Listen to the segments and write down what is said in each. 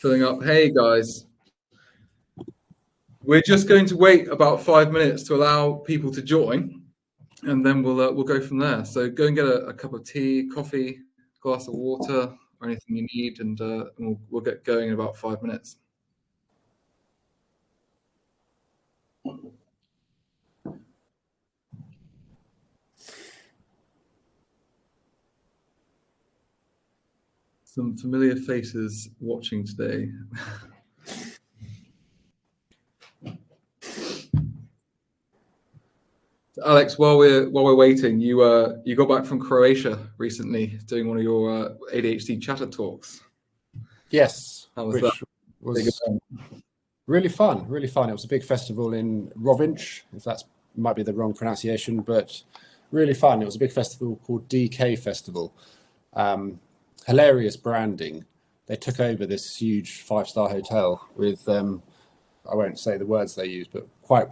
Filling up. Hey guys, we're just going to wait about 5 minutes to allow people to join, and then we'll go from there. So go and get a cup of tea, coffee, glass of water, or anything you need, and we'll get going in about 5 minutes. Some familiar faces watching today. Alex, while we're waiting, you got back from Croatia recently, doing one of your ADHD Chatter talks. Yes, how was that? Was really fun. Really fun. It was a big festival in Rovinj, if that might be the wrong pronunciation, but really fun. It was a big festival called DK Festival. Hilarious branding. They took over this huge 5-star hotel with I won't say the words they used, but quite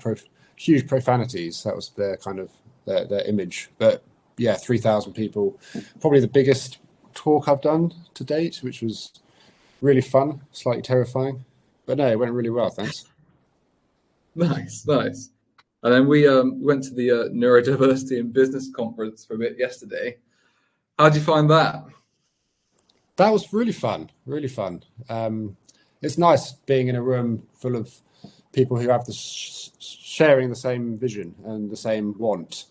huge profanities. That was their kind of their image. But yeah, 3,000 people. Probably the biggest talk I've done to date, which was really fun, slightly terrifying. But no, it went really well, thanks. Nice. And then we went to the Neurodiversity and Business Conference for a bit yesterday. How'd you find that? That was really fun, really fun. It's nice being in a room full of people who have sharing the same vision and the same want.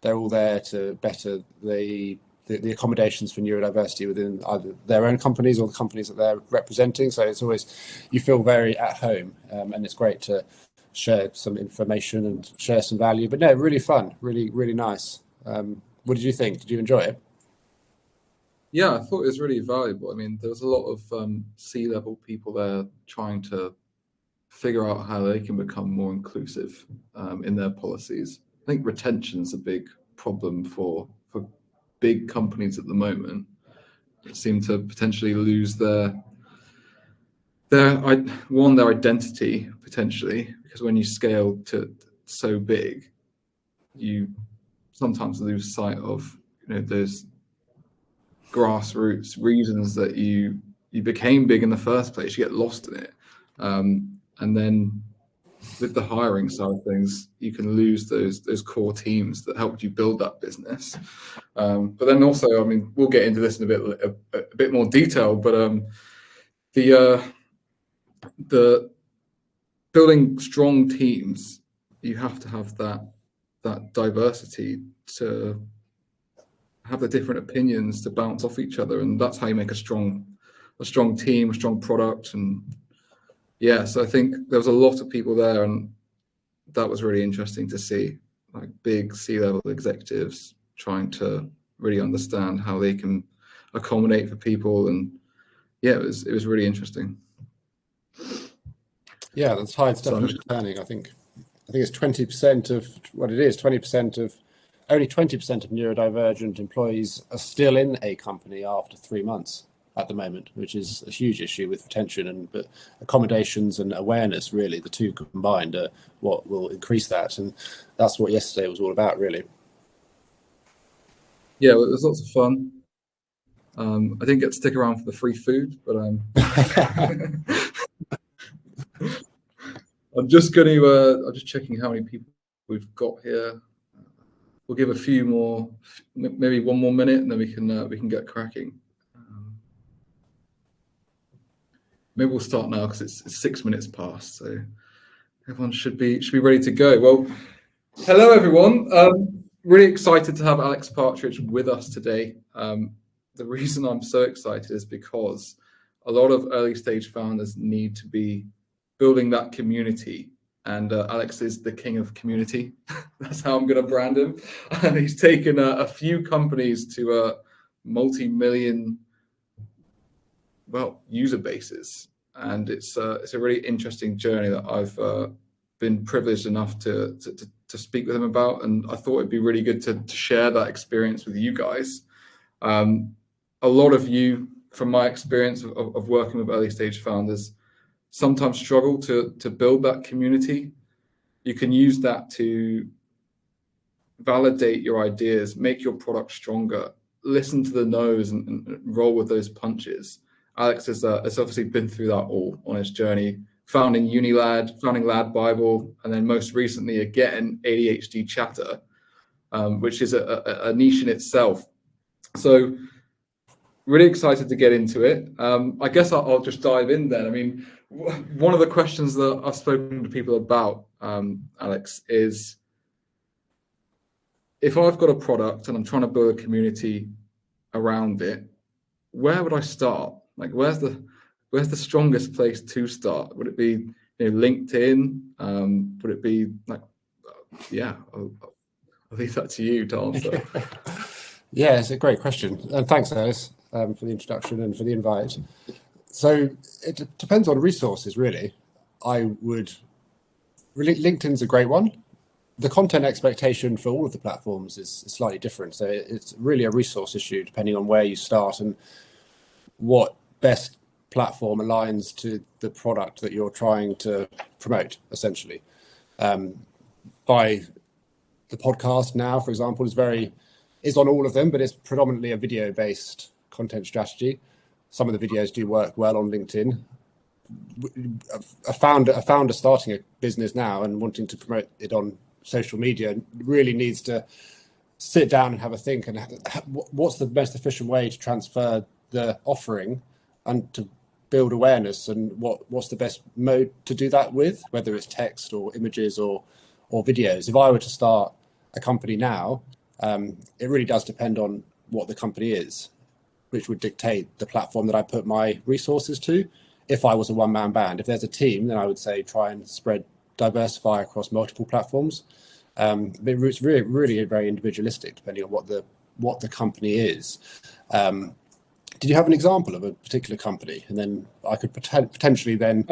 They're all there to better the accommodations for neurodiversity within either their own companies or the companies that they're representing. So it's always, you feel very at home, and it's great to share some information and share some value. But no, really fun, really, really nice. What did you think? Did you enjoy it? Yeah, I thought it was really valuable. I mean, there was a lot of C-level people there trying to figure out how they can become more inclusive in their policies. I think retention's a big problem for big companies at the moment. That seem to potentially lose their identity potentially, because when you scale to so big, you sometimes lose sight of those grassroots reasons that you became big in the first place. You get lost in it, and then with the hiring side of things, you can lose those core teams that helped you build that business. But then also, I mean, we'll get into this in a bit more detail. But the building strong teams, you have to have that diversity to have the different opinions to bounce off each other, and that's how you make a strong team, a strong product. And yeah, so I think there was a lot of people there, and that was really interesting to see, like big C-level executives trying to really understand how they can accommodate for people. And yeah, it was really interesting. Yeah, the tide's definitely turning. I think it's 20% of what it is. 20% of only 20% of neurodivergent employees are still in a company after 3 months at the moment, which is a huge issue with retention but accommodations and awareness. Really, the two combined are what will increase that, and that's what yesterday was all about, really. Yeah, well, it was lots of fun. I didn't get to stick around for the free food, but I'm just checking how many people we've got here. We'll give a few more, maybe one more minute, and then we can get cracking. Maybe we'll start now because it's 6 minutes past, so everyone should be ready to go. Well, hello everyone. Really excited to have Alex Partridge with us today. The reason I'm so excited is because a lot of early stage founders need to be building that community, and Alex is the king of community. That's how I'm going to brand him. And he's taken a few companies to multi-million user bases, and it's a really interesting journey that I've been privileged enough to speak with him about, and I thought it'd be really good to share that experience with you guys. A lot of you, from my experience of working with early stage founders, sometimes struggle to build that community. You can use that to validate your ideas, make your product stronger, listen to the no's and roll with those punches. Alex has obviously been through that all on his journey, founding UNILAD, founding LADbible, and then most recently again ADHD Chatter, which is a niche in itself. So really excited to get into it. I guess I'll just dive in then. I mean, one of the questions that I've spoken to people about, Alex, is if I've got a product and I'm trying to build a community around it, where would I start? Like, where's the strongest place to start? Would it be LinkedIn? Would it be like, I'll leave that to you to answer. Yeah, it's a great question, and thanks, Alice, for the introduction and for the invite. So it depends on resources, really. LinkedIn's a great one. The content expectation for all of the platforms is slightly different. So it's really a resource issue depending on where you start and what best platform aligns to the product that you're trying to promote, essentially. By the podcast now, for example, is on all of them, but it's predominantly a video-based content strategy. Some of the videos do work well on LinkedIn. A founder starting a business now and wanting to promote it on social media really needs to sit down and have a think and what's the most efficient way to transfer the offering and to build awareness, and what's the best mode to do that with, whether it's text or images or videos. If I were to start a company now, it really does depend on what the company is, which would dictate the platform that I put my resources to. If I was a one-man band, if there's a team, then I would say try and diversify across multiple platforms. But it's really very individualistic depending on what the company is. Did you have an example of a particular company? And then I could potentially then...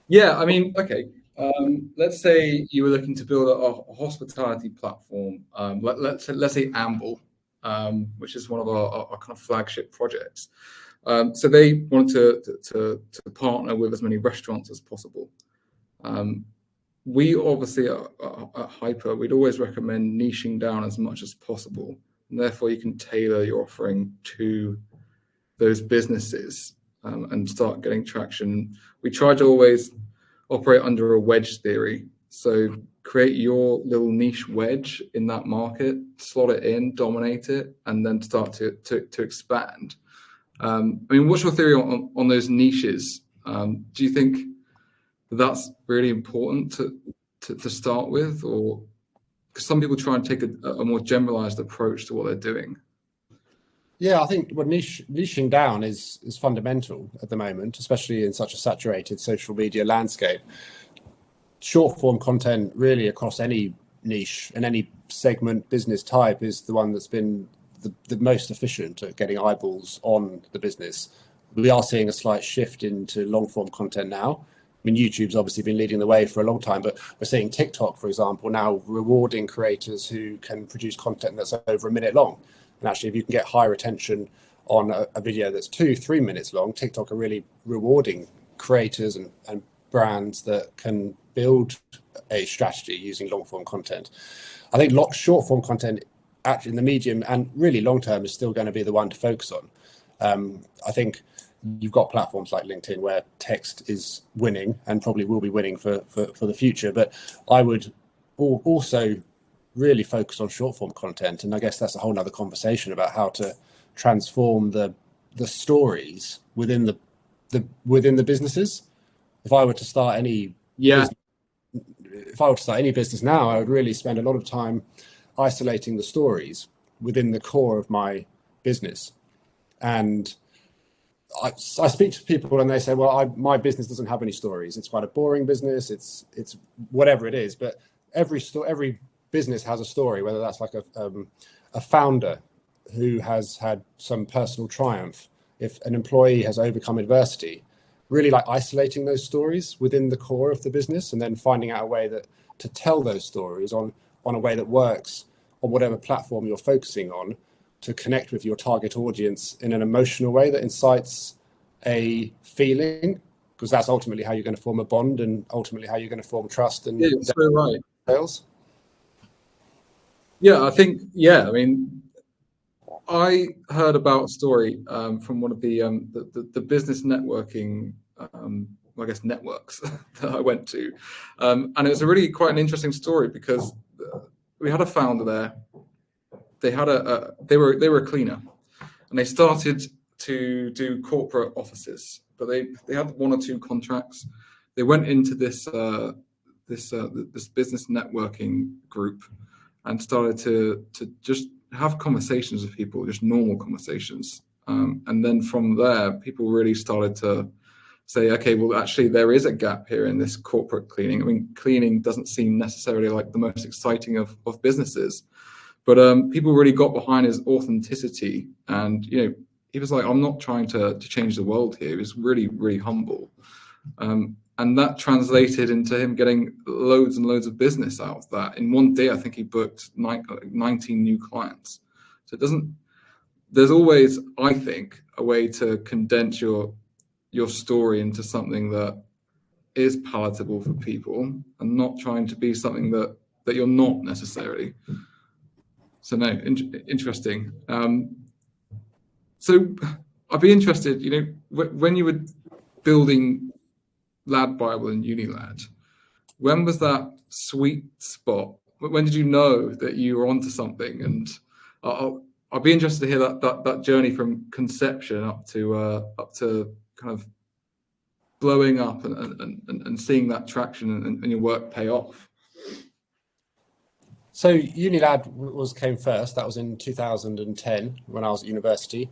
Yeah, I mean, okay. Let's say you were looking to build a hospitality platform. Let's say Amble, which is one of our kind of flagship projects. So they wanted to partner with as many restaurants as possible. We obviously at Hyper, we'd always recommend niching down as much as possible, and therefore you can tailor your offering to those businesses and start getting traction. We try to always operate under a wedge theory. So create your little niche wedge in that market, slot it in, dominate it, and then start to expand. I mean, what's your theory on those niches? Do you think that's really important to start with, or because some people try and take a more generalized approach to what they're doing? Yeah, I think niching down is fundamental at the moment, especially in such a saturated social media landscape. Short form content really across any niche and any segment business type is the one that's been the most efficient at getting eyeballs on the business. We are seeing a slight shift into long form content now. I mean, YouTube's obviously been leading the way for a long time, but we're seeing TikTok, for example, now rewarding creators who can produce content that's over a minute long. And actually, if you can get high retention on a video that's 2-3 minutes long, TikTok are really rewarding creators and brands that can build a strategy using long form content. I think short form content, actually in the medium and really long term, is still going to be the one to focus on. I think you've got platforms like LinkedIn where text is winning and probably will be winning for the future. But I would also really focus on short form content, and I guess that's a whole nother conversation about how to transform the stories within the businesses. If I were to start any business now, I would really spend a lot of time isolating the stories within the core of my business. And I speak to people and they say, well, my business doesn't have any stories. It's quite a boring business. It's whatever it is. But every business has a story, whether that's like a founder who has had some personal triumph, if an employee has overcome adversity, really like isolating those stories within the core of the business and then finding out a way to tell those stories on a way that works on whatever platform you're focusing on, to connect with your target audience in an emotional way that incites a feeling, because that's ultimately how you're going to form a bond and ultimately how you're going to form trust and so right. sales. Yeah, I think, I mean, I heard about a story from one of the business networking, I guess, networks that I went to, and it was a really quite an interesting story because we had a founder there. They had they were a cleaner, and they started to do corporate offices, but they had one or two contracts. They went into this business networking group and started to just have conversations with people, just normal conversations. And then from there, people really started to say, okay, well, actually, there is a gap here in this corporate cleaning. I mean, cleaning doesn't seem necessarily like the most exciting of businesses, but people really got behind his authenticity. And, he was like, I'm not trying to change the world here. He was really, really humble. And that translated into him getting loads and loads of business out of that. In one day, I think he booked 19 new clients. So there's always, I think, a way to condense your story into something that is palatable for people and not trying to be something that you're not necessarily. So no, interesting. So I'd be interested, when you were building LADbible and UNILAD, when was that sweet spot? When did you know that you were onto something? And I'd be interested to hear that journey from conception up to kind of blowing up and seeing that traction and your work pay off. So UNILAD came first. That was in 2010 when I was at university.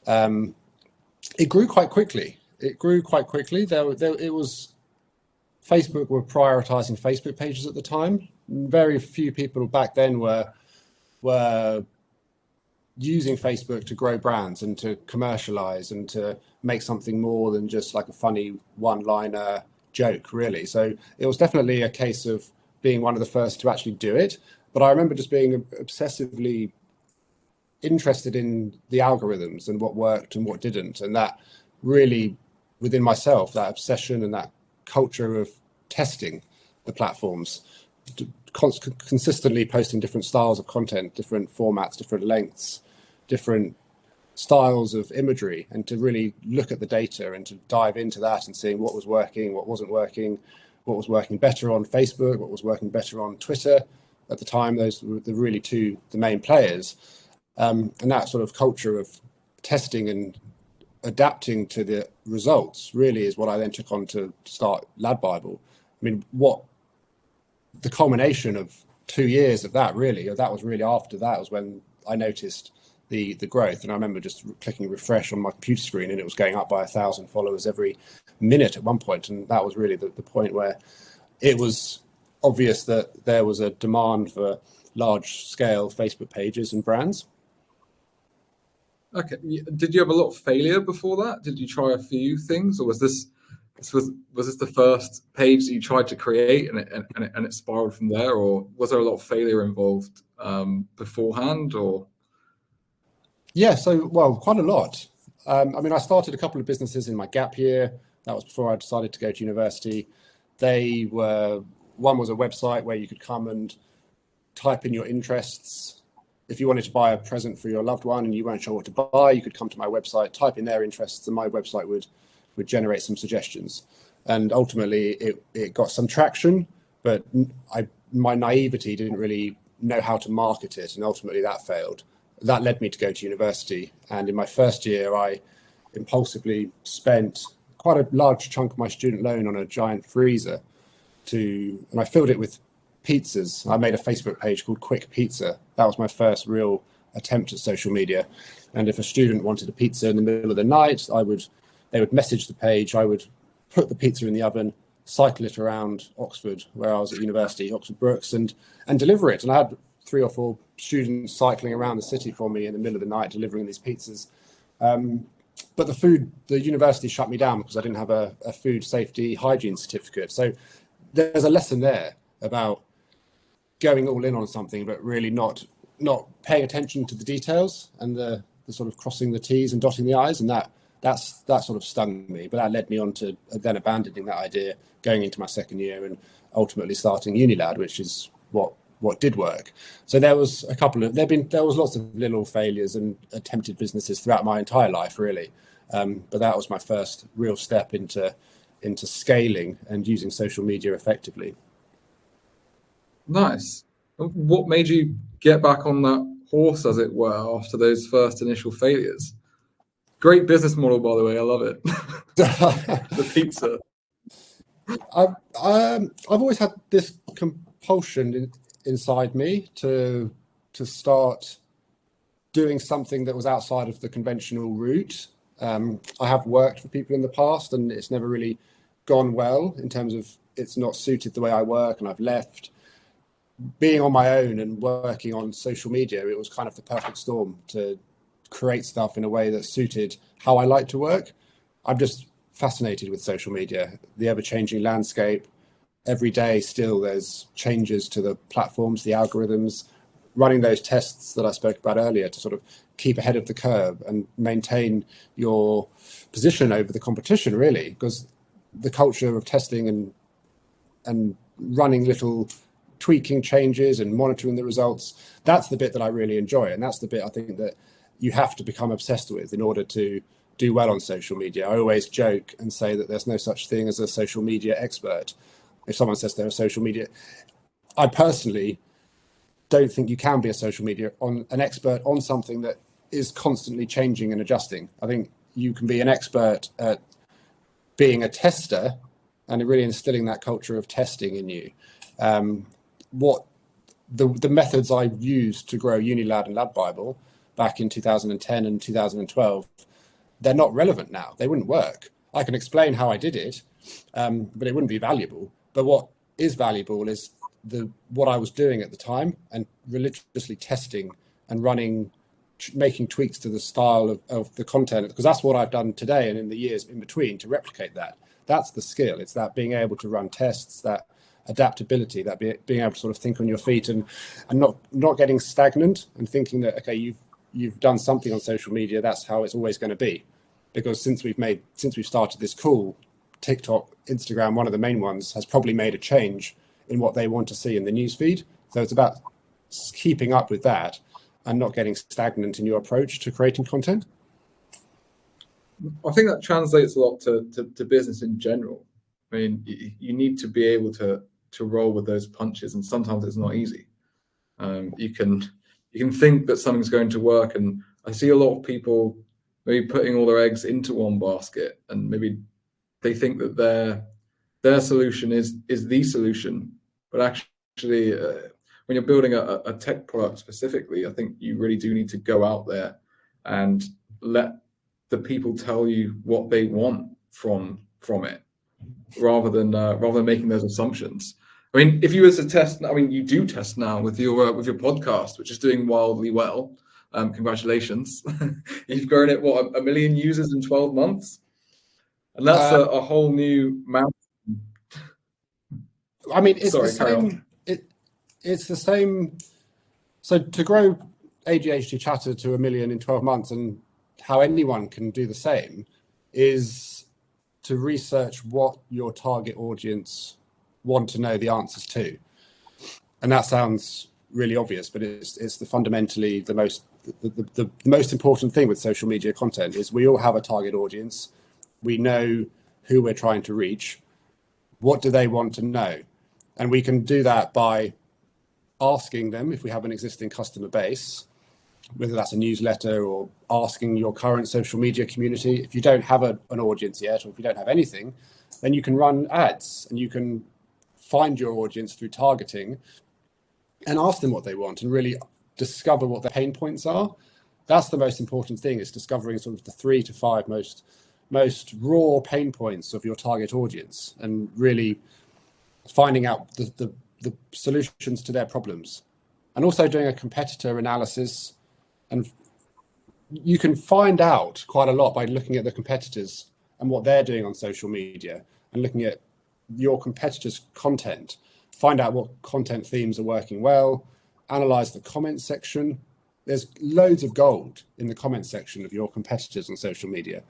It grew quite quickly. Facebook were prioritizing Facebook pages at the time. Very few people back then were using Facebook to grow brands and to commercialize and to make something more than just like a funny one-liner joke, really. So it was definitely a case of being one of the first to actually do it. But I remember just being obsessively interested in the algorithms and what worked and what didn't. And that really, within myself, that obsession and that culture of testing the platforms, consistently posting different styles of content, different formats, different lengths, different styles of imagery, and to really look at the data and to dive into that and seeing what was working, what wasn't working, what was working better on Facebook, what was working better on Twitter. At the time, those were the main players. And that sort of culture of testing and adapting to the results really is what I then took on to start LADbible. I mean, the culmination of 2 years of that was really after that was when I noticed the growth. And I remember just clicking refresh on my computer screen and it was going up by 1,000 followers every minute at one point. And that was really the point where it was obvious that there was a demand for large scale Facebook pages and brands. Okay. Did you have a lot of failure before that? Did you try a few things, or was this the first page that you tried to create and it spiraled from there, or was there a lot of failure involved beforehand? Or quite a lot. I mean, I started a couple of businesses in my gap year. That was before I decided to go to university. One was a website where you could come and type in your interests. If you wanted to buy a present for your loved one and you weren't sure what to buy, you could come to my website, type in their interests, and my website would generate some suggestions. And ultimately, it got some traction, but my naivety didn't really know how to market it, and ultimately that failed. That led me to go to university, and in my first year, I impulsively spent quite a large chunk of my student loan on a giant freezer, and I filled it with pizzas. I made a Facebook page called Quick Pizza. That was my first real attempt at social media. And if a student wanted a pizza in the middle of the night, they would message the page. I would put the pizza in the oven, cycle it around Oxford, where I was at university, Oxford Brookes, and deliver it. And I had 3 or 4 students cycling around the city for me in the middle of the night, delivering these pizzas. But the university shut me down because I didn't have a food safety hygiene certificate. So there's a lesson there about going all in on something, but really not paying attention to the details and the sort of crossing the T's and dotting the I's, and that sort of stung me. But that led me on to then abandoning that idea, going into my second year, and ultimately starting UNILAD, which is what what did work. So there was lots of little failures and attempted businesses throughout my entire life, really. But that was my first real step into scaling and using social media effectively. Nice. What made you get back on that horse, as it were, after those first initial failures? Great business model, by the way. I love it. The pizza. I've always had this compulsion inside me to start doing something that was outside of the conventional route. I have worked for people in the past, and it's never really gone well in terms of it's not suited the way I work, and I've left. Being on my own and working on social media, it was kind of the perfect storm to create stuff in a way that suited how I like to work. I'm just fascinated with social media, the ever-changing landscape. Every day still there's changes to the platforms, the algorithms, running those tests that I spoke about earlier to sort of keep ahead of the curve and maintain your position over the competition, really, because the culture of testing and running little tweaking changes and monitoring the results, that's the bit that I really enjoy. And that's the bit I think that you have to become obsessed with in order to do well on social media. I always joke and say that there's no such thing as a social media expert. If someone says they're a social media, I personally don't think you can be a social media an expert on something that is constantly changing and adjusting. I think you can be an expert at being a tester and really instilling that culture of testing in you. What the methods I used to grow UNILAD and LADbible back in 2010 and 2012, they're not relevant now. They wouldn't work. I can explain how I did it, but it wouldn't be valuable. But what is valuable is what I was doing at the time and religiously testing and making tweaks to the style of the content, because that's what I've done today and in the years in between to replicate that. That's the skill. It's that being able to run tests, that adaptability, that being able to sort of think on your feet and not getting stagnant and thinking that, okay, you've done something on social media, that's how it's always going to be. Because since we've started this call, TikTok, Instagram, one of the main ones, has probably made a change in what they want to see in the newsfeed. So it's about keeping up with that and not getting stagnant in your approach to creating content. I think that translates a lot to business in general. I mean, you need to be able to roll with those punches, and sometimes it's not easy. You can think that something's going to work, and I see a lot of people maybe putting all their eggs into one basket, and maybe they think that their solution is the solution. But actually, when you're building a tech product specifically, I think you really do need to go out there and let the people tell you what they want from it, rather than making those assumptions. I mean, if you were to test, I mean, you do test now with your podcast, which is doing wildly well. Congratulations. You've grown it, 1 million users in 12 months? And that's a whole new mountain. I mean, it's the same. It's the same. So to grow ADHD Chatter to 1 million in 12 months, and how anyone can do the same, is to research what your target audience want to know the answers to. And that sounds really obvious, but it's fundamentally the most important thing with social media content. Is we all have a target audience. We know who we're trying to reach. What do they want to know? And we can do that by asking them, if we have an existing customer base, whether that's a newsletter or asking your current social media community. If you don't have an audience yet, or if you don't have anything, then you can run ads and you can find your audience through targeting and ask them what they want and really discover what their pain points are. That's the most important thing, is discovering sort of the 3 to 5 most raw pain points of your target audience and really finding out the solutions to their problems, and also doing a competitor analysis. And you can find out quite a lot by looking at the competitors and what they're doing on social media and looking at your competitors' content, find out what content themes are working well, analyze the comment section. There's loads of gold in the comment section of your competitors on social media.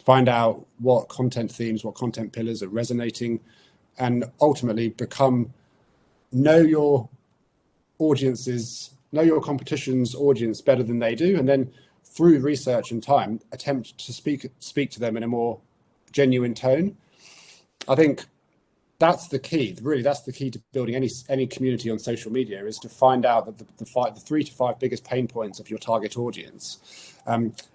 Find out what content themes, what content pillars are resonating, and ultimately know your audiences, know your competition's audience better than they do, and then through research and time, attempt to speak to them in a more genuine tone. I think that's the key. Really, that's the key to building any community on social media, is to find out that the 3 to 5 biggest pain points of your target audience.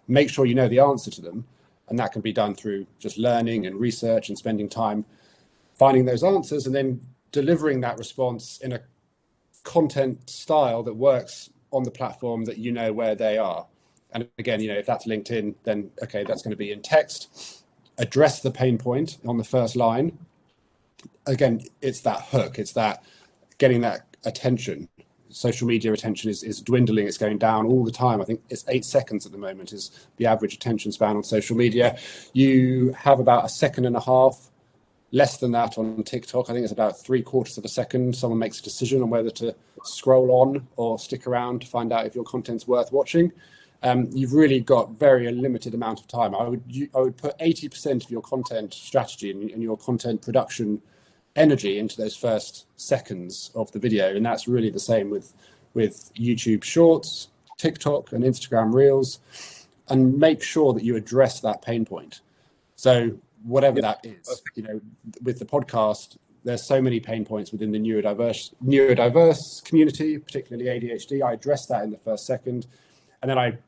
Make sure you know the answer to them, and that can be done through just learning and research and spending time finding those answers, and then delivering that response in a content style that works on the platform that you know where they are. And again, if that's LinkedIn, then okay, that's going to be in text. Address the pain point on the first line. Again, it's that hook. It's that getting that attention. Social media attention is dwindling. It's going down all the time. I think it's 8 seconds at the moment is the average attention span on social media. You have about 1.5 seconds, less than that on TikTok. I think it's about 3/4 of a second. Someone makes a decision on whether to scroll on or stick around to find out if your content's worth watching. You've really got very limited amount of time. I would put 80% of your content strategy and your content production energy into those first seconds of the video, and that's really the same with YouTube Shorts, TikTok, and Instagram Reels. And make sure that you address that pain point. So whatever that is, with the podcast, there's so many pain points within the neurodiverse community, particularly ADHD. I address that in the first second, and then I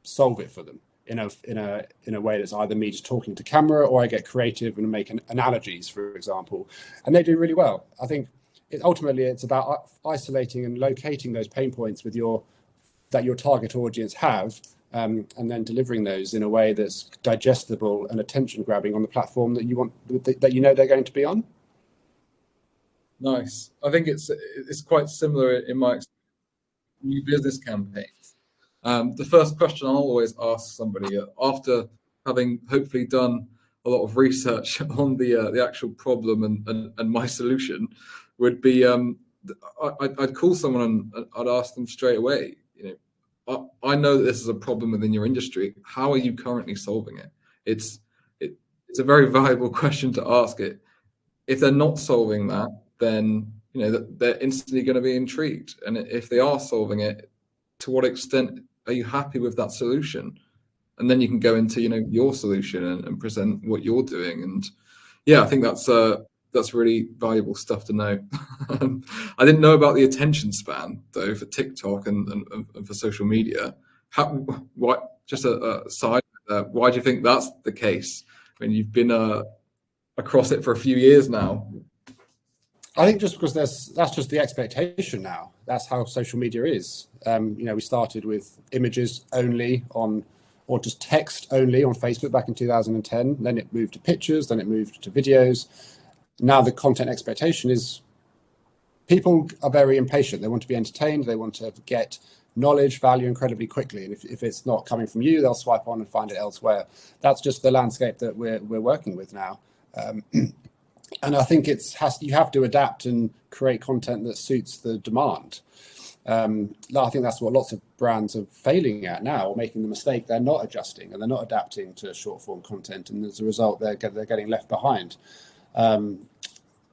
solve it for them in a way that's either me just talking to camera, or I get creative and make analogies, for example, and they do really well. I think ultimately it's about isolating and locating those pain points that your target audience have, and then delivering those in a way that's digestible and attention grabbing on the platform that they're going to be on. Nice. I think it's quite similar in my new business campaigns. The first question I'll always ask somebody after having hopefully done a lot of research on the actual problem and my solution would be, I'd call someone and I'd ask them straight away, I know that this is a problem within your industry. How are you currently solving it? It's a very valuable question to ask it. If they're not solving that, then they're instantly going to be intrigued. And if they are solving it, to what extent are you happy with that solution? And then you can go into your solution and present what you're doing. And yeah, I think that's really valuable stuff to know. I didn't know about the attention span though for TikTok and for social media. Just a side, why do you think that's the case? I mean, you've been across it for a few years now. I think just because that's just the expectation now. That's how social media is. We started with images only or just text only on Facebook back in 2010. Then it moved to pictures, then it moved to videos. Now the content expectation is people are very impatient. They want to be entertained. They want to get knowledge, value incredibly quickly. And if it's not coming from you, they'll swipe on and find it elsewhere. That's just the landscape that we're working with now. And I think you have to adapt and create content that suits the demand. I think that's what lots of brands are failing at now, or making the mistake. They're not adjusting and they're not adapting to short form content, and as a result, they're getting left behind.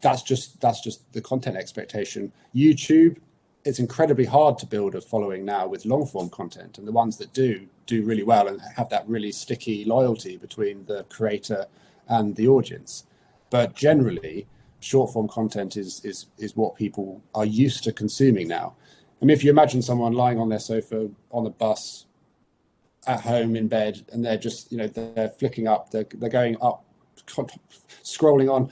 That's just the content expectation. YouTube, it's incredibly hard to build a following now with long form content, and the ones that do really well and have that really sticky loyalty between the creator and the audience. But generally, short form content is what people are used to consuming now. I mean, if you imagine someone lying on their sofa, on the bus, at home, in bed, and they're just, they're flicking up, they're going up, scrolling on,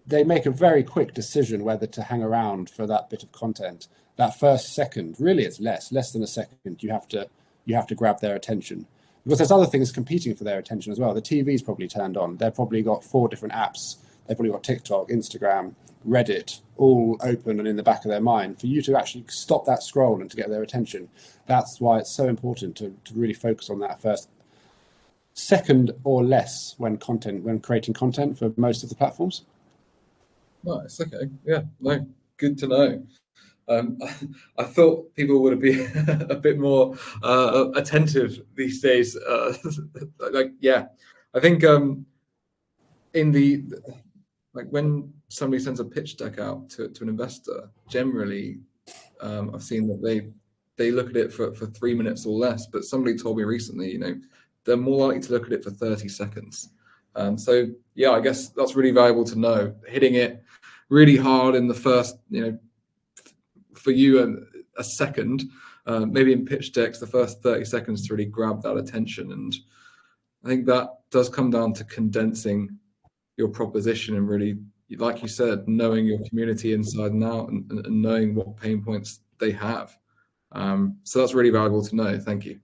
they make a very quick decision whether to hang around for that bit of content. That first second, really it's less than a second, you have to grab their attention. Because there's other things competing for their attention as well. The TV's probably turned on. They've probably got 4 different apps. They've probably got TikTok, Instagram, Reddit, all open and in the back of their mind. For you to actually stop that scroll and to get their attention, that's why it's so important to really focus on that first second or less when creating content for most of the platforms. Nice. Okay. Yeah. No. Good to know. I thought people would be a bit more attentive these days. I think when somebody sends a pitch deck out to an investor, generally I've seen that they look at it for 3 minutes or less, but somebody told me recently, they're more likely to look at it for 30 seconds. So yeah, I guess that's really valuable to know. Hitting it really hard in the first, for you, a second, maybe in pitch decks, the first 30 seconds to really grab that attention. And I think that does come down to condensing your proposition and really, like you said, knowing your community inside and out, and knowing what pain points they have. So that's really valuable to know. Thank you.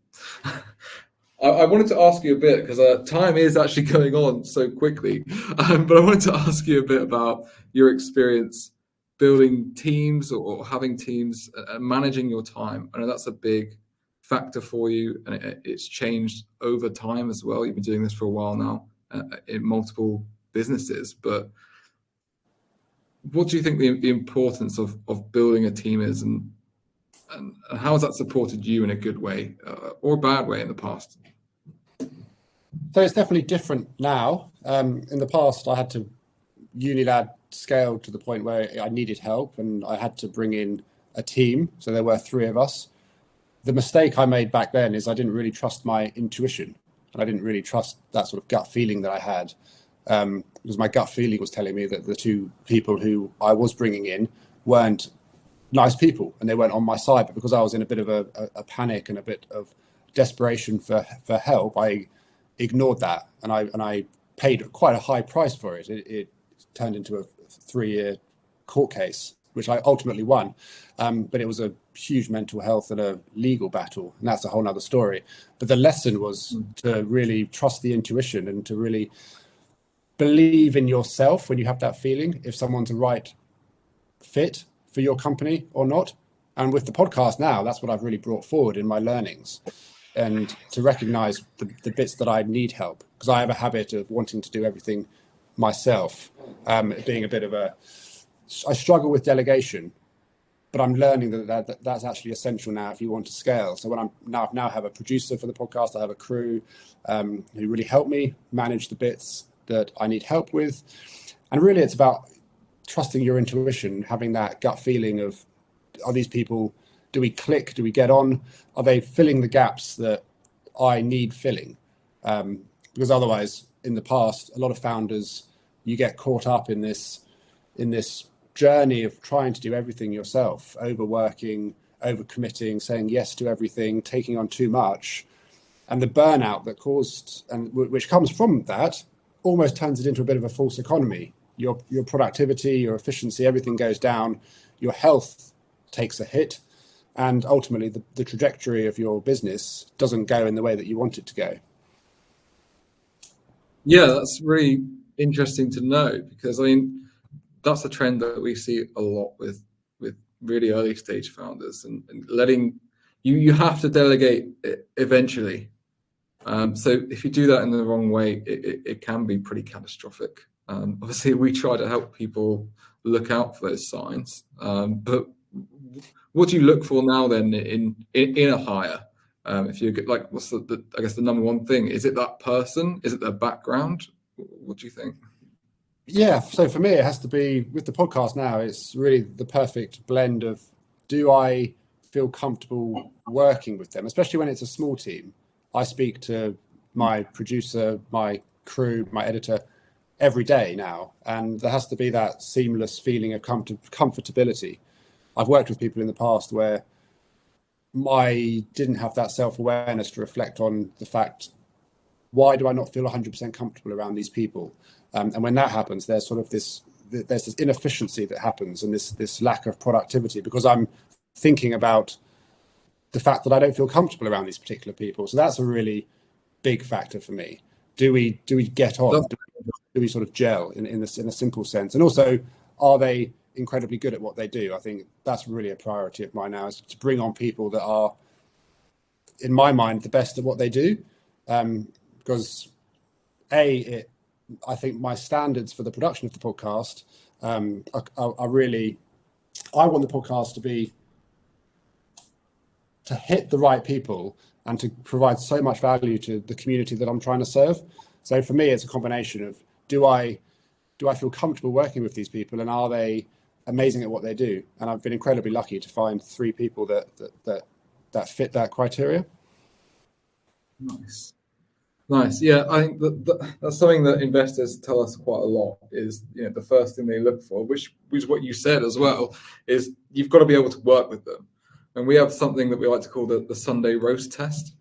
I wanted to ask you a bit, because time is actually going on so quickly, but I wanted to ask you a bit about your experience building teams or having teams and managing your time. I know that's a big factor for you, and it's changed over time as well. You've been doing this for a while now in multiple businesses, but what do you think the importance of building a team is, and how has that supported you in a good way or a bad way in the past? So it's definitely different now. In the past, I had to UNILAD scale to the point where I needed help, and I had to bring in a team. So there were 3 of us. The mistake I made back then is I didn't really trust my intuition, and I didn't really trust that sort of gut feeling that I had, because my gut feeling was telling me that the 2 people who I was bringing in weren't nice people, and they weren't on my side. But because I was in a bit of a panic and a bit of desperation for help, I ignored that, and I paid quite a high price for it. It turned into a 3-year court case, which I ultimately won. But it was a huge mental health and a legal battle, and that's a whole nother story. But the lesson was to really trust the intuition and to really believe in yourself when you have that feeling, if someone's a right fit for your company or not. And with the podcast now, that's what I've really brought forward in my learnings, and to recognize the bits that I need help, because I have a habit of wanting to do everything myself, being a bit of I struggle with delegation, but I'm learning that's actually essential now if you want to scale. So when I now have a producer for the podcast, I have a crew who really help me manage the bits that I need help with. And really it's about trusting your intuition, having that gut feeling of, are these people, do we click? Do we get on? Are they filling the gaps that I need filling? Because otherwise, in the past, a lot of founders, you get caught up in this journey of trying to do everything yourself, overworking, overcommitting, saying yes to everything, taking on too much. And the burnout that caused, and which comes from that, almost turns it into a bit of a false economy. Your productivity, your efficiency, everything goes down. Your health takes a hit. And ultimately, the trajectory of your business doesn't go in the way that you want it to go. Yeah, that's really interesting to know, because I mean, that's a trend that we see a lot with really early stage founders, and letting you have to delegate eventually. So if you do that in the wrong way, it can be pretty catastrophic. Obviously, we try to help people look out for those signs. But what do you look for now then in a hire? If you get, like, what's I guess the number one thing? Is it that person? Is it their background? What do you think? Yeah, so for me, it has to be, with the podcast now, it's really the perfect blend of, do I feel comfortable working with them, especially when it's a small team? I speak to my producer, my crew, my editor every day now, and there has to be that seamless feeling of comfortability. I've worked with people in the past where I didn't have that self-awareness to reflect on the fact, why do I not feel 100% comfortable around these people? And when that happens, there's sort of this inefficiency that happens, and this lack of productivity, because I'm thinking about the fact that I don't feel comfortable around these particular people. So that's a really big factor for me. Do we get on? Do we sort of gel in a simple sense? And also, are they incredibly good at what they do? I think that's really a priority of mine now, is to bring on people that are, in my mind, the best at what they do. Because I think my standards for the production of the podcast are really, I want the podcast to hit the right people and to provide so much value to the community that I'm trying to serve. So for me, it's a combination of, do I feel comfortable working with these people, and are they amazing at what they do. And I've been incredibly lucky to find 3 people that fit that criteria. Nice. Yeah, I think that's something that investors tell us quite a lot, is, you know, the first thing they look for, which is what you said as well, is you've got to be able to work with them. And we have something that we like to call the Sunday roast test.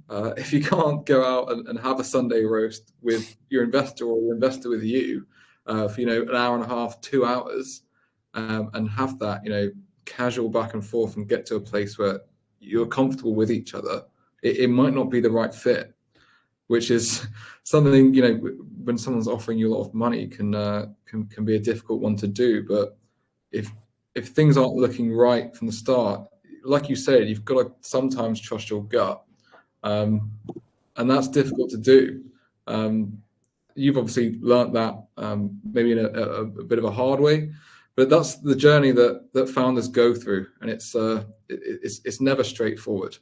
If you can't go out and have a Sunday roast with your investor, or your investor with you, for, you know, an hour and a half, 2 hours, and have that, you know, casual back and forth, and get to a place where you're comfortable with each other, it might not be the right fit. Which is something, you know, when someone's offering you a lot of money, can be a difficult one to do. But if things aren't looking right from the start, like you said, you've got to sometimes trust your gut, and that's difficult to do. You've obviously learnt that, maybe in a bit of a hard way, but that's the journey that founders go through, and it's never straightforward.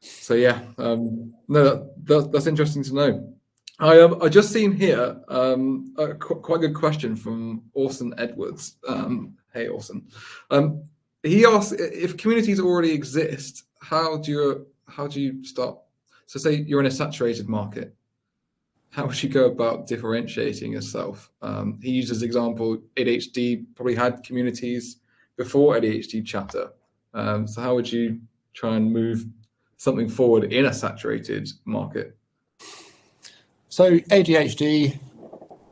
So yeah, no, that's interesting to know. I just seen here a quite good question from Orson Edwards. Hey Orson, he asked, if communities already exist, how do you start? So say you're in a saturated market, how would you go about differentiating yourself? He uses the example, ADHD probably had communities before ADHD Chatter. So how would you try and move something forward in a saturated market? So ADHD,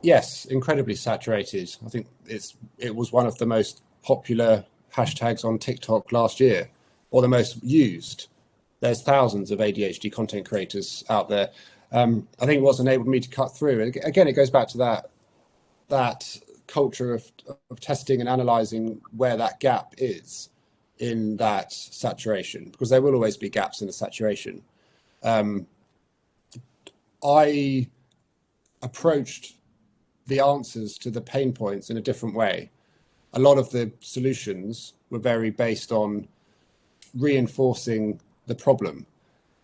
yes, incredibly saturated. I think it was one of the most popular hashtags on TikTok last year, or the most used. There's thousands of ADHD content creators out there. I think what's enabled me to cut through, again, it goes back to that culture of testing and analysing where that gap is in that saturation, because there will always be gaps in the saturation. I approached the answers to the pain points in a different way. A lot of the solutions were very based on reinforcing the problem.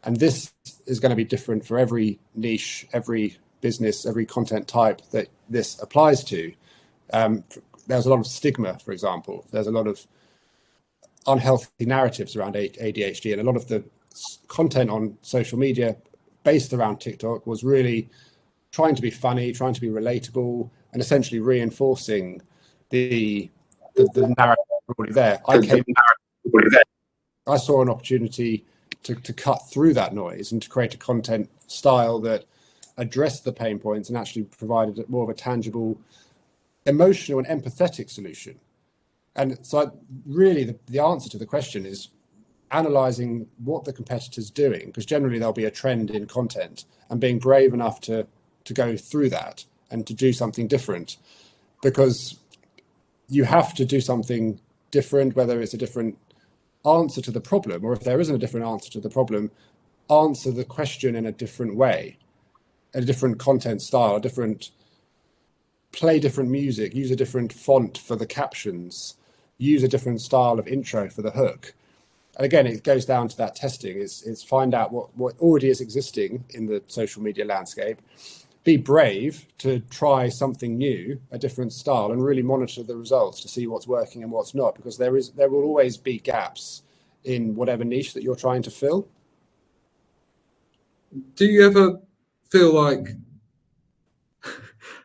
And this is going to be different for every niche, every business, every content type that this applies to. There's a lot of stigma, for example. There's a lot of unhealthy narratives around ADHD, and a lot of the content on social media based around TikTok was really trying to be funny, trying to be relatable, and essentially reinforcing the narrative already there. I saw an opportunity to cut through that noise and to create a content style that addressed the pain points and actually provided more of a tangible, emotional and empathetic solution. And so really the answer to the question is analysing what the competitor's doing, because generally there'll be a trend in content, and being brave enough to go through that and to do something different, because you have to do something different, whether it's a different answer to the problem, or if there isn't a different answer to the problem, answer the question in a different way, a different content style, play different music, use a different font for the captions, use a different style of intro for the hook. And again, it goes down to that testing. It's find out what already is existing in the social media landscape, be brave to try something new, a different style, and really monitor the results to see what's working and what's not, because there will always be gaps in whatever niche that you're trying to fill. Do you ever feel like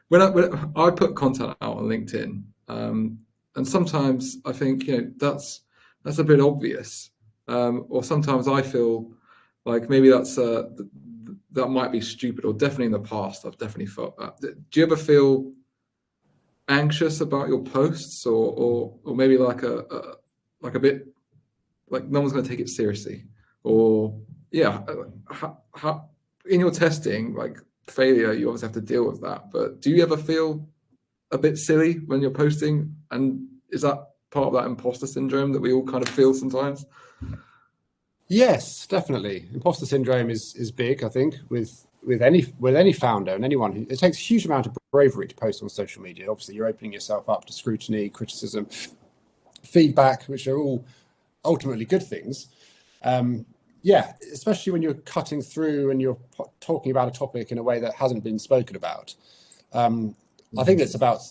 when I put content out on LinkedIn, and sometimes I think, you know, that's a bit obvious, or sometimes I feel like maybe that might be stupid, or definitely in the past I've definitely felt that. Do you ever feel anxious about your posts, or maybe like a bit like no one's going to take it seriously, or how in your testing, like failure, you obviously have to deal with that, but do you ever feel a bit silly when you're posting, and is that part of that imposter syndrome that we all kind of feel sometimes? Yes, definitely. Imposter syndrome is big, I think, with any founder and anyone. It takes a huge amount of bravery to post on social media. Obviously, you're opening yourself up to scrutiny, criticism, feedback, which are all ultimately good things. Yeah, especially when you're cutting through and you're talking about a topic in a way that hasn't been spoken about. I think it's about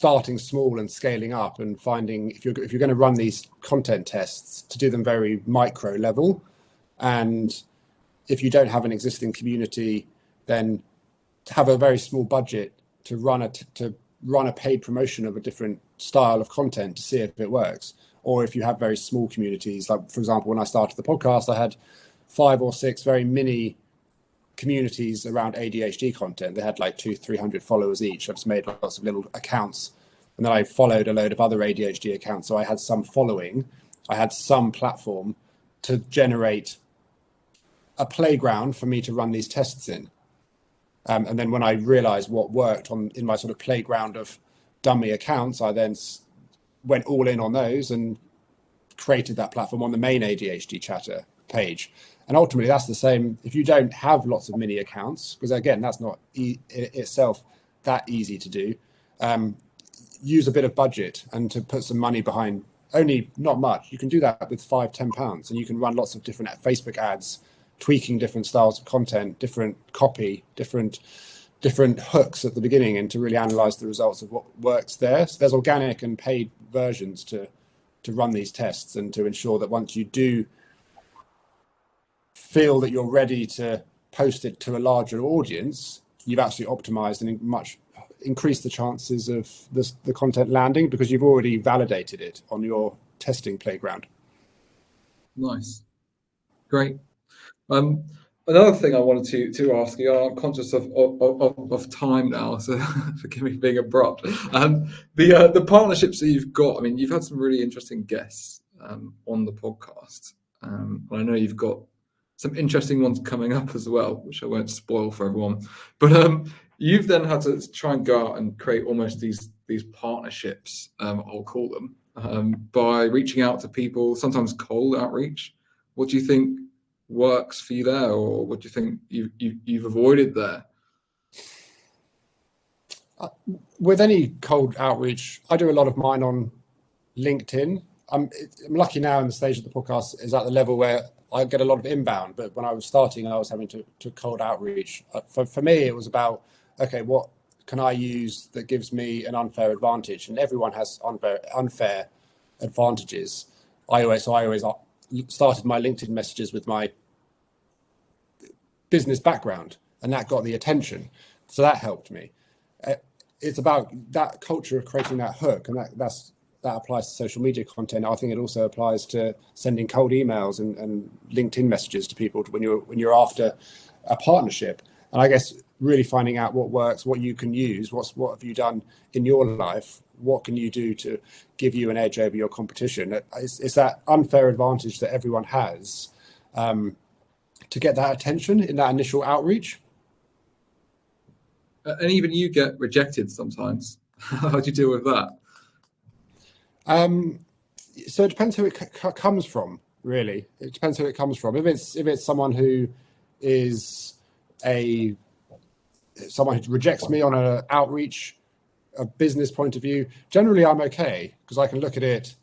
starting small and scaling up, and finding if you're going to run these content tests, to do them very micro level. And if you don't have an existing community, then to have a very small budget to run a paid promotion of a different style of content to see if it works. Or if you have very small communities, like for example, when I started the podcast, I had 5 or 6 very mini communities around ADHD content. They had like 200-300 followers each. I just made lots of little accounts, and then I followed a load of other ADHD accounts. So I had some following, I had some platform to generate a playground for me to run these tests in. And then when I realized what worked in my sort of playground of dummy accounts, I then went all in on those and created that platform on the main ADHD Chatter page. And ultimately, that's the same if you don't have lots of mini accounts, because again, that's not itself that easy to do. Use a bit of budget and to put some money behind, only not much. You can do that with £5-10, and you can run lots of different Facebook ads, tweaking different styles of content, different copy, different hooks at the beginning, and to really analyze the results of what works there. So there's organic and paid versions to run these tests, and to ensure that once you do feel that you're ready to post it to a larger audience, you've actually optimized and much increased the chances of the content landing, because you've already validated it on your testing playground. Nice. Great. Another thing I wanted to ask you, I'm conscious of time now, so forgive me for being abrupt. The partnerships that you've got, I mean, you've had some really interesting guests on the podcast. I know you've got some interesting ones coming up as well, which I won't spoil for everyone. But you've then had to try and go out and create almost these partnerships, I'll call them, by reaching out to people, sometimes cold outreach. What do you think works for you there, or what do you think you've avoided there? With any cold outreach, I do a lot of mine on LinkedIn. I'm lucky now in the stage of the podcast is at the level where I get a lot of inbound, but when I was starting, I was having to cold outreach. For me, it was about, okay, what can I use that gives me an unfair advantage? And everyone has unfair advantages. I always started my LinkedIn messages with my business background, and that got the attention. So that helped me. It's about that culture of creating that hook, and that applies to social media content. I think it also applies to sending cold emails and LinkedIn messages to people when you're after a partnership. And I guess really finding out what works, what you can use, what have you done in your life, what can you do to give you an edge over your competition. It's that unfair advantage that everyone has to get that attention in that initial outreach. And even you get rejected sometimes. How do you deal with that? So it depends who it comes from, really. It depends who it comes from. If it's someone who is someone who rejects me on an outreach, a business point of view, generally I'm okay, because I can look at it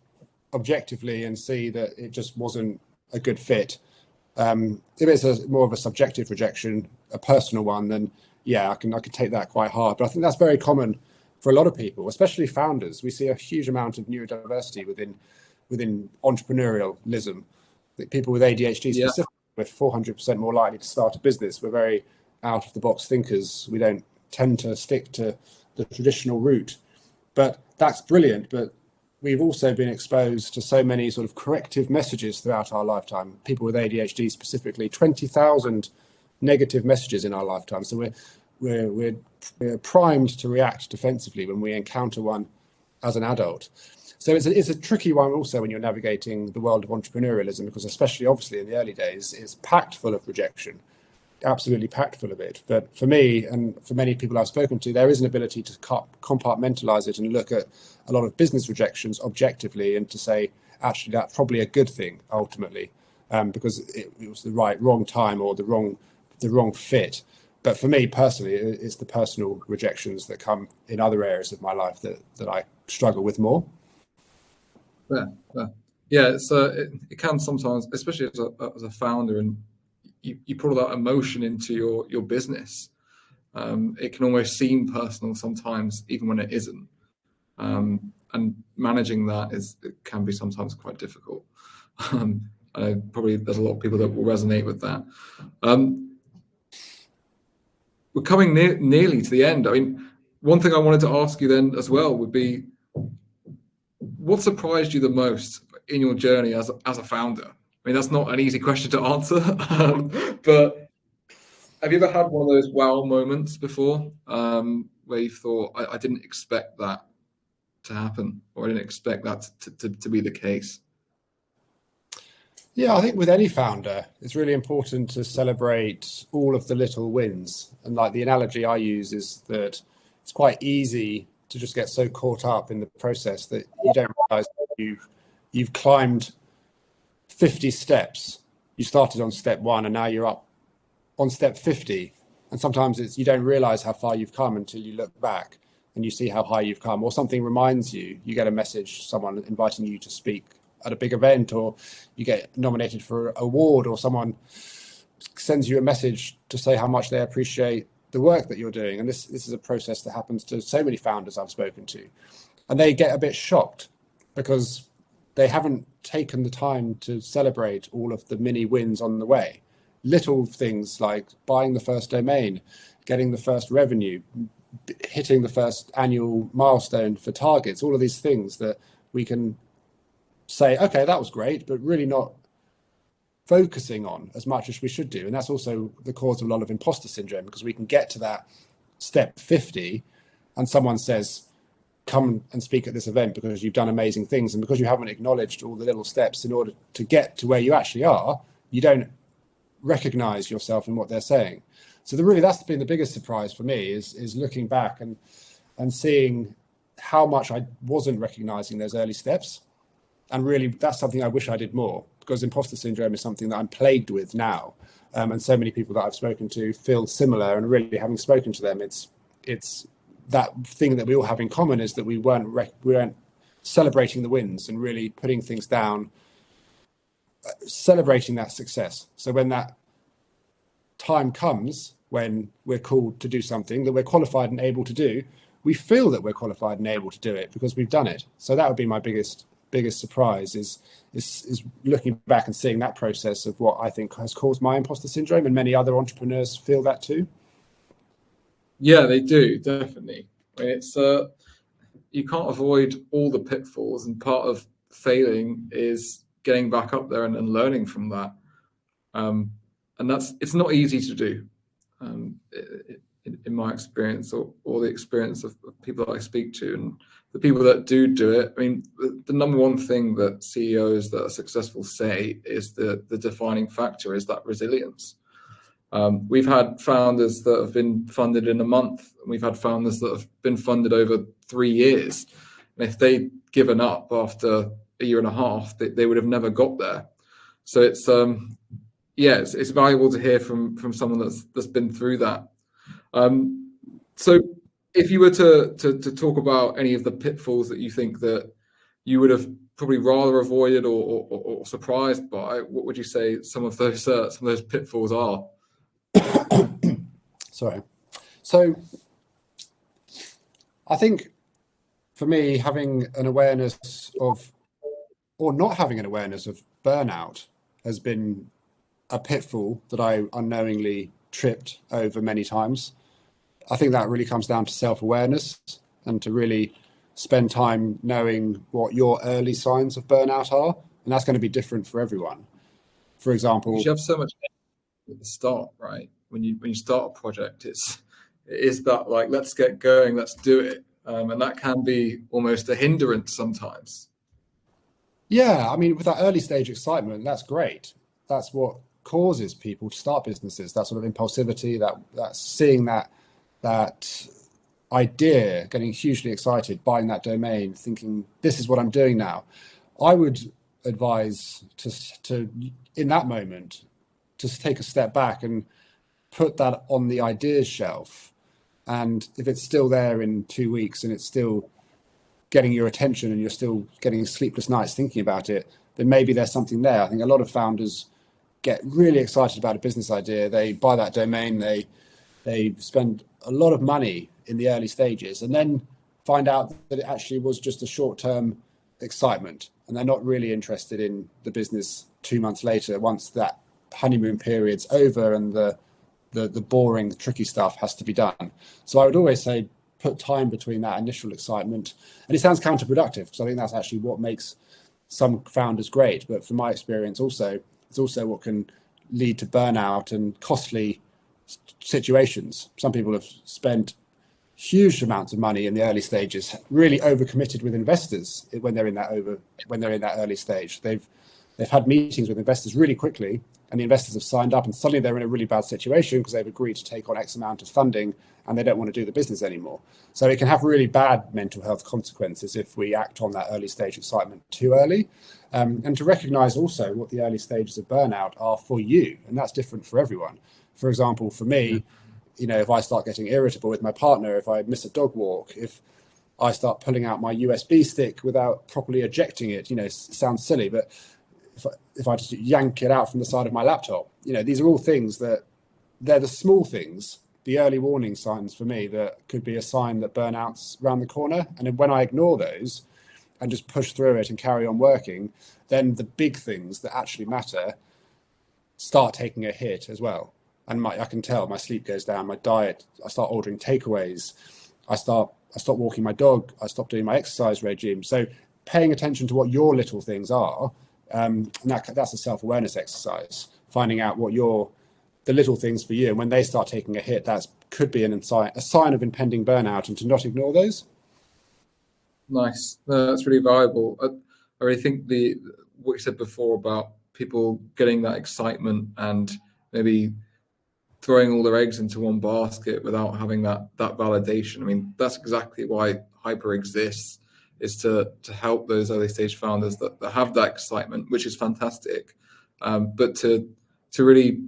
objectively and see that it just wasn't a good fit. If it's more of a subjective rejection, a personal one, then yeah, I can take that quite hard. But I think that's very common for a lot of people, especially founders. We see a huge amount of neurodiversity within entrepreneurialism. People with ADHD specifically, we're 400% more likely to start a business. We're very out of the box thinkers. We don't tend to stick to the traditional route. But that's brilliant. But we've also been exposed to so many sort of corrective messages throughout our lifetime. People with ADHD specifically, 20,000 negative messages in our lifetime. So we're primed to react defensively when we encounter one as an adult. So it's a tricky one also when you're navigating the world of entrepreneurialism, because especially obviously in the early days, it's packed full of rejection, absolutely packed full of it. But for me and for many people I've spoken to, there is an ability to compartmentalize it and look at a lot of business rejections objectively and to say, actually, that's probably a good thing ultimately, because it was the wrong time or the wrong fit. But for me personally, it's the personal rejections that come in other areas of my life that I struggle with more. Yeah, it can sometimes, especially as a founder, and you put all that emotion into your business. It can almost seem personal sometimes, even when it isn't. and managing that it can be sometimes quite difficult. Probably there's a lot of people that will resonate with that. We're coming nearly to the end. I mean, one thing I wanted to ask you then as well would be, what surprised you the most in your journey as a founder? I mean, that's not an easy question to answer, but have you ever had one of those wow moments before, where you thought, I didn't expect that to happen, or I didn't expect that to be the case? Yeah, I think with any founder, it's really important to celebrate all of the little wins. And like the analogy I use is that it's quite easy to just get so caught up in the process that you don't realize you've climbed 50 steps. You started on step 1 and now you're up on step 50. And sometimes you don't realize how far you've come until you look back and you see how high you've come, or something reminds you get a message, someone inviting you to speak at a big event, or you get nominated for an award, or someone sends you a message to say how much they appreciate the work that you're doing. And this is a process that happens to so many founders I've spoken to, and they get a bit shocked because they haven't taken the time to celebrate all of the mini wins on the way. Little things like buying the first domain, getting the first revenue, hitting the first annual milestone for targets, all of these things that we can say, okay, that was great, but really not focusing on as much as we should do. And that's also the cause of a lot of imposter syndrome, because we can get to that step 50 and someone says, come and speak at this event because you've done amazing things. And because you haven't acknowledged all the little steps in order to get to where you actually are, you don't recognize yourself in what they're saying. So that's been the biggest surprise for me is looking back and seeing how much I wasn't recognizing those early steps. And really, that's something I wish I did more, because imposter syndrome is something that I'm plagued with now. And so many people that I've spoken to feel similar, and really having spoken to them, it's that thing that we all have in common is that we weren't celebrating the wins and really putting things down, celebrating that success. So when that time comes, when we're called to do something that we're qualified and able to do, we feel that we're qualified and able to do it because we've done it. So that would be my biggest surprise is looking back and seeing that process of what I think has caused my imposter syndrome, and many other entrepreneurs feel that too. Yeah, they do, definitely. I mean, it's you can't avoid all the pitfalls, and part of failing is getting back up there and learning from that. And it's not easy to do, in my experience, or the experience of people that I speak to, and the people that do it. I mean, the number one thing that CEOs that are successful say is the defining factor is that resilience. We've had founders that have been funded in a month, and we've had founders that have been funded over 3 years. And if they'd given up after a year and a half, they would have never got there. So it's valuable to hear from someone that's been through that. So if you were to talk about any of the pitfalls that you think that you would have probably rather avoided or surprised by, what would you say some of those pitfalls are? Sorry. So I think for me, having an awareness of, or not having an awareness of burnout has been a pitfall that I unknowingly tripped over many times. I think that really comes down to self-awareness and to really spend time knowing what your early signs of burnout are. And that's going to be different for everyone. For example, you have so much at the start, right? When you start a project, it is that like, let's get going, let's do it. And that can be almost a hindrance sometimes. Yeah, I mean, with that early stage excitement, that's great. That's what causes people to start businesses, that sort of impulsivity, that seeing that idea, getting hugely excited, buying that domain, thinking, this is what I'm doing now. I would advise to in that moment, to take a step back and put that on the ideas shelf. And if it's still there in 2 weeks and it's still getting your attention and you're still getting sleepless nights thinking about it, then maybe there's something there. I think a lot of founders get really excited about a business idea. They buy that domain, they spend a lot of money in the early stages, and then find out that it actually was just a short-term excitement, and they're not really interested in the business 2 months later, once that honeymoon period's over and the boring, the tricky stuff has to be done. So I would always say put time between that initial excitement. And it sounds counterproductive, because I think that's actually what makes some founders great. But from my experience also, it's also what can lead to burnout and costly situations. Some people have spent huge amounts of money in the early stages, really overcommitted with investors when they're in that early stage. They've had meetings with investors really quickly, and the investors have signed up, and suddenly they're in a really bad situation because they've agreed to take on X amount of funding and they don't want to do the business anymore. So it can have really bad mental health consequences if we act on that early stage excitement too early. And to recognize also what the early stages of burnout are for you, and that's different for everyone. For example, for me, if I start getting irritable with my partner, if I miss a dog walk, if I start pulling out my USB stick without properly ejecting it, it sounds silly, but if I just yank it out from the side of my laptop, these are all things that they're the small things, the early warning signs for me that could be a sign that burnout's around the corner. And when I ignore those and just push through it and carry on working, then the big things that actually matter start taking a hit as well. And I can tell my sleep goes down, my diet, I start ordering takeaways, I stop walking my dog, I stop doing my exercise regime. So paying attention to what your little things are, and that's a self-awareness exercise, finding out what the little things for you, and when they start taking a hit, that could be a sign of impending burnout, and to not ignore those. Nice. No, that's really valuable. I really think what you said before about people getting that excitement and maybe throwing all their eggs into one basket without having that validation. I mean, that's exactly why Hyper exists, is to help those early stage founders that have that excitement, which is fantastic, but to really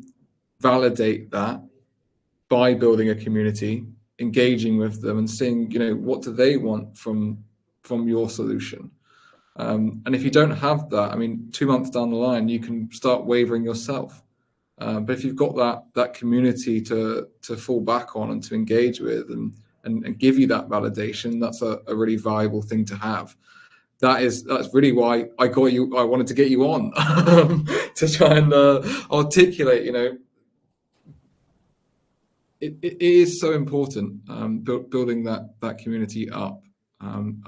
validate that by building a community, engaging with them, and seeing what do they want from your solution. And if you don't have that, I mean, 2 months down the line, you can start wavering yourself. But if you've got that community to fall back on and to engage with and give you that validation, that's a really valuable thing to have. That's really why I wanted to get you on to try and articulate. It is so important, building that community up. And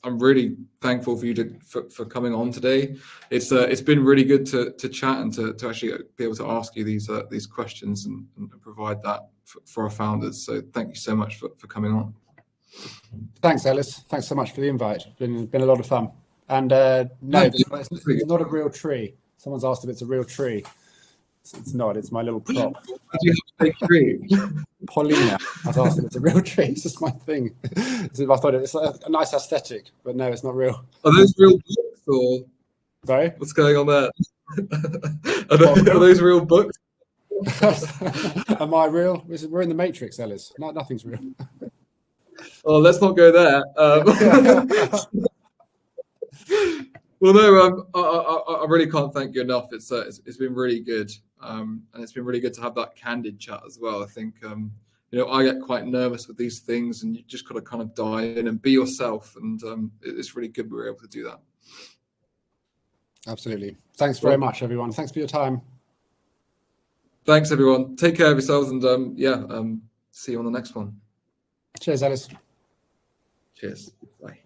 I'm really thankful for you for coming on today. It's been really good to chat and to actually be able to ask you these questions and provide that for our founders. So thank you so much for coming on. Thanks, Ellis. Thanks so much for the invite. It's been a lot of fun. And no, it's not a real tree. Someone's asked if it's a real tree. It's not. It's my little prop. Did you have a tree? Paulina has asked if it's a real tree. It's just my thing. So I thought it's a nice aesthetic, but no, it's not real. Are those real books, or sorry? What's going on there? Are those real books? Am I real? We're in the Matrix, Ellis. Nothing's real. Oh, let's not go there. Well, no, I really can't thank you enough. It's been really good, and it's been really good to have that candid chat as well. I think I get quite nervous with these things, and you just got to kind of dive in and be yourself, and it's really good we were able to do that. Absolutely. Thanks very much, everyone. Thanks for your time. Thanks, everyone. Take care of yourselves, and see you on the next one. Cheers, Alice. Cheers. Bye.